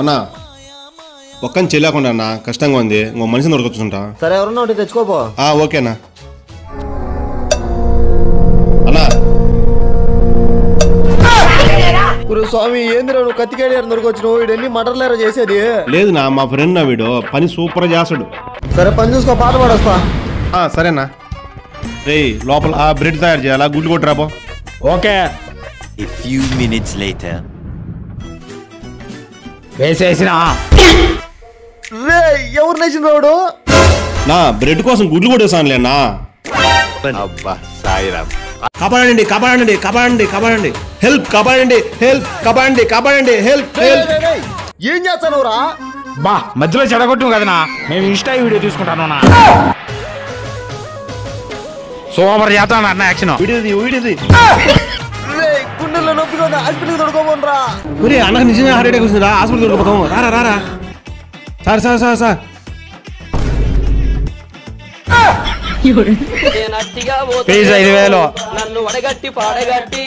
అన్నా ఒక్కని చెల్లకుండా అన్న కష్టంగా ఉంది ఇంకో మనిషిని దొరకొచ్చుంటా. సరే ఎవరన్నా ఒకటి తెచ్చుకోపో. ఓకేనా అన్నా. స్వామి ఏందిరా నువ్వు కత్తికాడి దొరకొచ్చినావు? వీడన్ని మటర్లేరా చేసేది? లేదు నా మా ఫ్రెండ్ నా వీడు పని సూపర్ చేస్తాడు. సరే పని చూసుకో, పాట పాడొస్తా. సరేనా రే లోపల బ్రెడ్ తయారు చేయాలా, గుడ్లు కొట్టురాపో. Okay. A few minutes later. వేసేసిన రే ఎవరు నేసిన వాడు? నా బ్రెడ్ కోసం గుడ్లు కొట్టేసానులే అన్నా. అబ్బా సాయిరామ్. కాపాడండి కాపాడండి కాపాడండి కాపాడండి, హెల్ప్ కాపాడండి, హెల్ప్ కాపాడండి కాపాడండి, హెల్ప్ హెల్ప్. ఏం చేస్తాను రా? బా మధ్యలో చెడగొట్టు కదనా, మేము ఇన్స్టా వీడియో తీసుకుంటాను. సూపర్ చేస్తాను అన్న యాక్షన్. వీడియోది వీడియోది. గుండెల్లో నొప్పిగా ఉంది, హాస్పిటల్కి దొరకబోనరా. అన్నకు నిజంగా హార్ట్ అటాక్ వచ్చిందా? హాస్పిటల్ దొరకపోతాము. రారా రారా. Sir sir sir sir fees 5,000. నన్ను వడగట్టి పాడగట్టి